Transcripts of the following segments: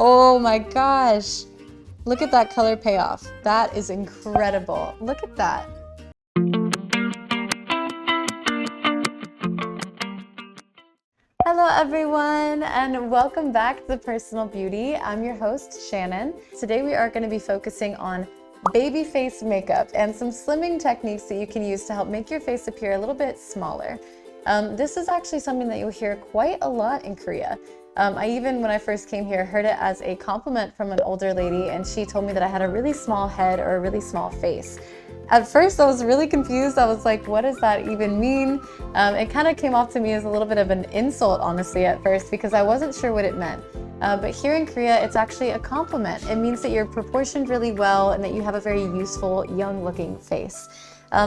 Oh my gosh. Look at that color payoff. That is incredible. Look at that. Hello everyone, and welcome back to Personal Beauty. I'm your host, Shannon. Today we are going to be focusing on baby face makeup and some slimming techniques that you can use to help make your face appear a little bit smaller. This is actually something that you'll hear quite a lot in Korea. When I first came here, heard it as a compliment from an older lady, and she told me that I had a really small head or a really small face. At first, I was really confused. I was like, what does that even mean? It kind of came off to me as a little bit of an insult, honestly, at first, because I wasn't sure what it meant. But here in Korea, it's actually a compliment. It means that you're proportioned really well and that you have a very useful, young-looking face.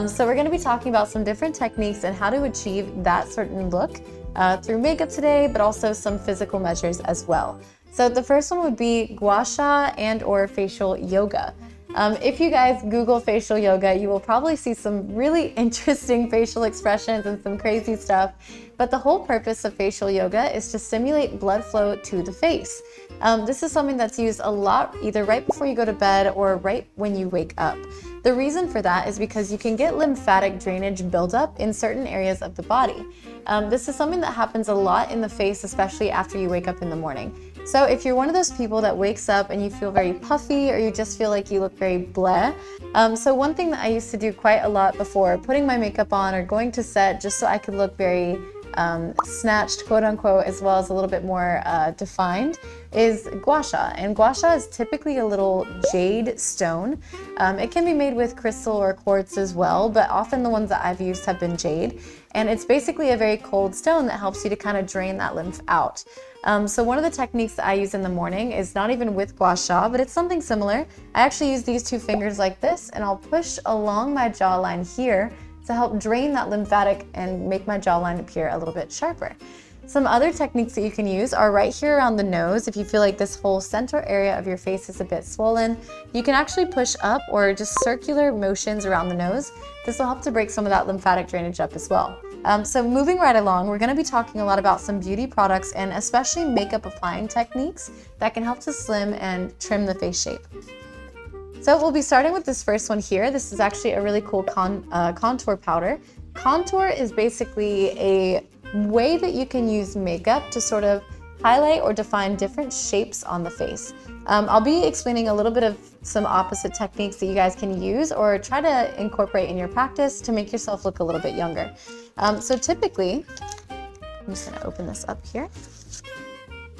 So we're going to be talking about some different techniques and how to achieve that certain look through makeup today, but also some physical measures as well. So the first one would be gua sha and or facial yoga. If you guys Google facial yoga, you will probably see some really interesting facial expressions and some crazy stuff. But the whole purpose of facial yoga is to stimulate blood flow to the face. This is something that's used a lot either right before you go to bed or right when you wake up. The reason for that is because you can get lymphatic drainage buildup in certain areas of the body. This is something that happens a lot in the face, especially after you wake up in the morning. So if you're one of those people that wakes up and you feel very puffy or you just feel like you look very bleh, so one thing that I used to do quite a lot before putting my makeup on or going to set just so I could look very snatched, quote unquote, as well as a little bit more defined, is gua sha. And gua sha is typically a little jade stone. It can be made with crystal or quartz as well, but often the ones that I've used have been jade. And it's basically a very cold stone that helps you to kind of drain that lymph out. So one of the techniques that I use in the morning is not even with gua sha, but it's something similar. I actually use these two fingers like this, and I'll push along my jawline here to help drain that lymphatic and make my jawline appear a little bit sharper. Some other techniques that you can use are right here around the nose. If you feel like this whole center area of your face is a bit swollen, you can actually push up or just circular motions around the nose. This will help to break some of that lymphatic drainage up as well. So moving right along, we're going to be talking a lot about some beauty products and especially makeup applying techniques that can help to slim and trim the face shape. So we'll be starting with this first one here. This is actually a really cool contour powder. Contour is basically a way that you can use makeup to sort of highlight or define different shapes on the face. I'll be explaining a little bit of some opposite techniques that you guys can use or try to incorporate in your practice to make yourself look a little bit younger. So typically, I'm just going to open this up here.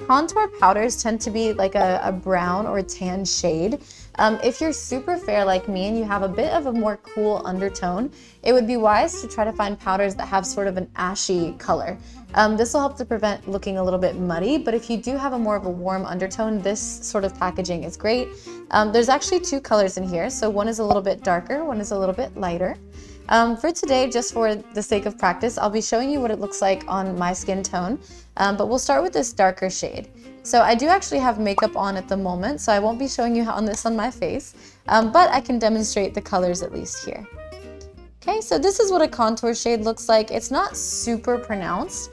Contour powders tend to be like a brown or tan shade. If you're super fair like me and you have a bit of a more cool undertone, it would be wise to try to find powders that have sort of an ashy color. This will help to prevent looking a little bit muddy, but if you do have a more of a warm undertone, this sort of packaging is great. There's actually two colors in here, so one is a little bit darker, one is a little bit lighter. For today, just for the sake of practice, I'll be showing you what it looks like on my skin tone, but we'll start with this darker shade. So I do actually have makeup on at the moment, so I won't be showing you this on my face, but I can demonstrate the colors at least here. Okay, so this is what a contour shade looks like. It's not super pronounced.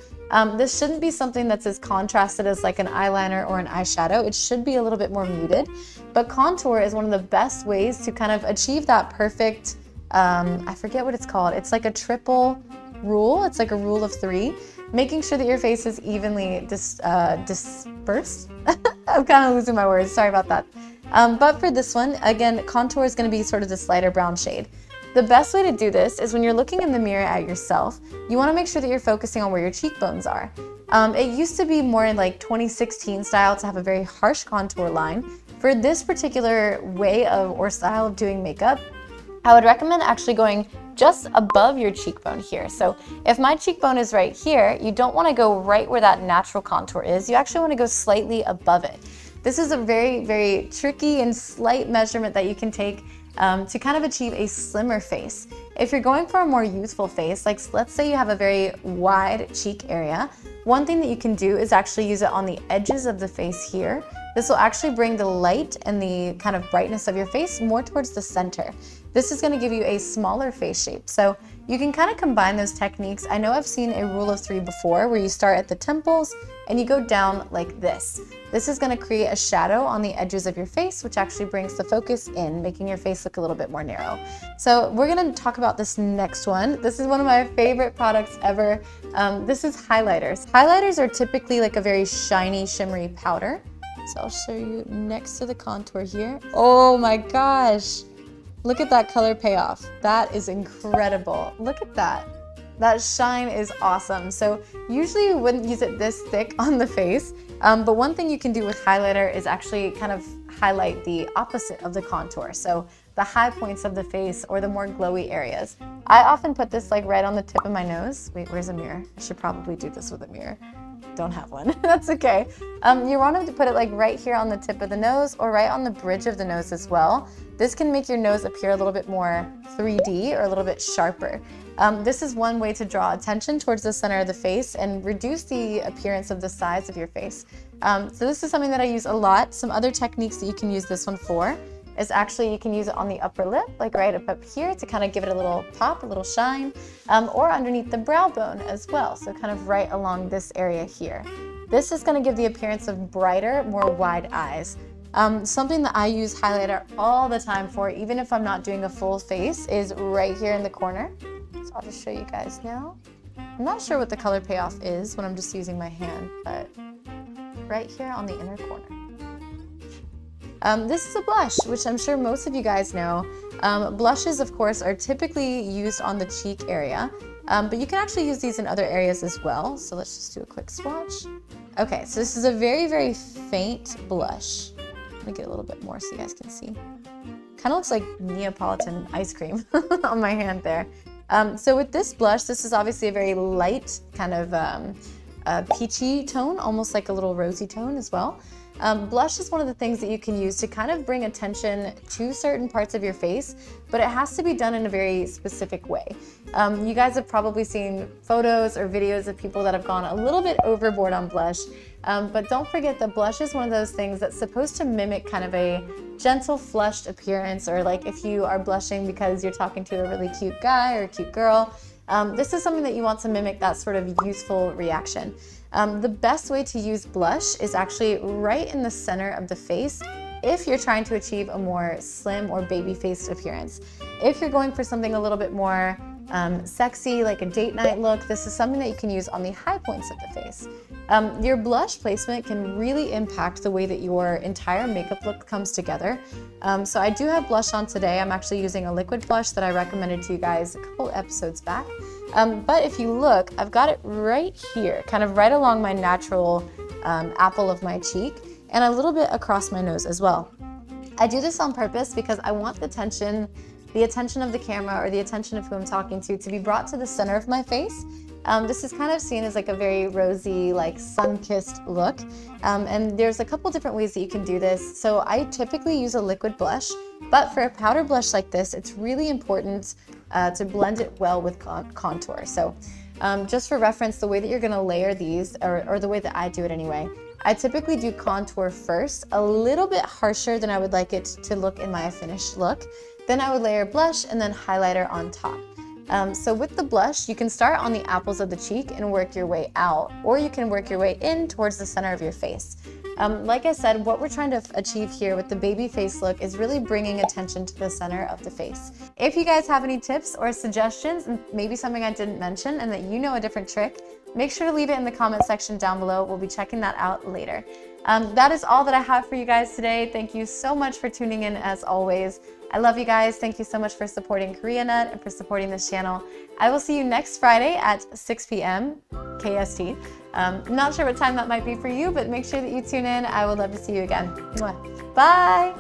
This shouldn't be something that's as contrasted as like an eyeliner or an eyeshadow. It should be a little bit more muted, but contour is one of the best ways to kind of achieve that perfect, I forget what it's called. It's like a triple rule. It's like a rule of three, making sure that your face is evenly dispersed. I'm kind of losing my words. Sorry about that. But for this one, again, contour is going to be sort of this lighter brown shade. The best way to do this is when you're looking in the mirror at yourself, you want to make sure that you're focusing on where your cheekbones are. It used to be more in like 2016 style to have a very harsh contour line. For this particular way of or style of doing makeup, I would recommend actually going just above your cheekbone here. So if my cheekbone is right here, you don't want to go right where that natural contour is. You actually want to go slightly above it. This is a very, very tricky and slight measurement that you can take to kind of achieve a slimmer face. If you're going for a more youthful face, like let's say you have a very wide cheek area, one thing that you can do is actually use it on the edges of the face here This will actually bring the light and the kind of brightness of your face more towards the center. This is going to give you a smaller face shape. So you can kind of combine those techniques. I know I've seen a rule of 3 before where you start at the temples and you go down like this. This is going to create a shadow on the edges of your face, which actually brings the focus in, making your face look a little bit more narrow. So we're going to talk about this next one. This is one of my favorite products ever. This is highlighters. Highlighters are typically like a very shiny, shimmery powder. So I'll show you next to the contour here. Oh my gosh. Look at that color payoff. That is incredible. Look at that. That shine is awesome. So usually you wouldn't use it this thick on the face, but one thing you can do with highlighter is actually kind of highlight the opposite of the contour. So the high points of the face or the more glowy areas. I often put this like right on the tip of my nose. Wait, where's a mirror? I should probably do this with a mirror. Don't have one. That's okay. You want to put it like right here on the tip of the nose or right on the bridge of the nose as well. This can make your nose appear a little bit more 3D or a little bit sharper. This is one way to draw attention towards the center of the face and reduce the appearance of the sides of your face. So this is something that I use a lot. Some other techniques that you can use this one for is actually you can use it on the upper lip, like right up here to kind of give it a little pop, a little shine, or underneath the brow bone as well. So kind of right along this area here. This is going to give the appearance of brighter, more wide eyes. Something that I use highlighter all the time for, even if I'm not doing a full face, is right here in the corner. So I'll just show you guys now. I'm not sure what the color payoff is when I'm just using my hand, but right here on the inner corner. This is a blush, which I'm sure most of you guys know. Blushes, of course, are typically used on the cheek area, but you can actually use these in other areas as well. So let's just do a quick swatch. Okay, so this is a very, very faint blush. Let me get a little bit more so you guys can see. Kind of looks like Neapolitan ice cream on my hand there. So with this blush, this is obviously a very light kind of peachy tone, almost like a little rosy tone as well. Blush is one of the things that you can use to kind of bring attention to certain parts of your face, but it has to be done in a very specific way. You guys have probably seen photos or videos of people that have gone a little bit overboard on blush, but don't forget that blush is one of those things that's supposed to mimic kind of a gentle flushed appearance, or like if you are blushing because you're talking to a really cute guy or a cute girl. This is something that you want to mimic that sort of youthful reaction. The best way to use blush is actually right in the center of the face if you're trying to achieve a more slim or baby-faced appearance. If you're going for something a little bit more sexy, like a date night look, this is something that you can use on the high points of the face. Your blush placement can really impact the way that your entire makeup look comes together. So I do have blush on today. I'm actually using a liquid blush that I recommended to you guys a couple episodes back. But if you look, I've got it right here, kind of right along my natural apple of my cheek, and a little bit across my nose as well. I do this on purpose because I want the attention of the camera or the attention of who I'm talking to be brought to the center of my face. This is kind of seen as like a very rosy, like sun-kissed look. And there's a couple different ways that you can do this. So I typically use a liquid blush, but for a powder blush like this, it's really important to blend it well with contour. So just for reference, the way that you're gonna layer these, or the way that I do it anyway, I typically do contour first, a little bit harsher than I would like it to look in my finished look. Then I would layer blush and then highlighter on top. So with the blush, you can start on the apples of the cheek and work your way out, or you can work your way in towards the center of your face. Like I said, what we're trying to achieve here with the baby face look is really bringing attention to the center of the face. If you guys have any tips or suggestions, maybe something I didn't mention and that you know a different trick, make sure to leave it in the comment section down below. We'll be checking that out later. That is all that I have for you guys today. Thank you so much for tuning in as always. I love you guys. Thank you so much for supporting Koreanet and for supporting this channel. I will see you next Friday at 6 p.m. KST. I'm not sure what time that might be for you, but make sure that you tune in. I would love to see you again. Mwah. Bye.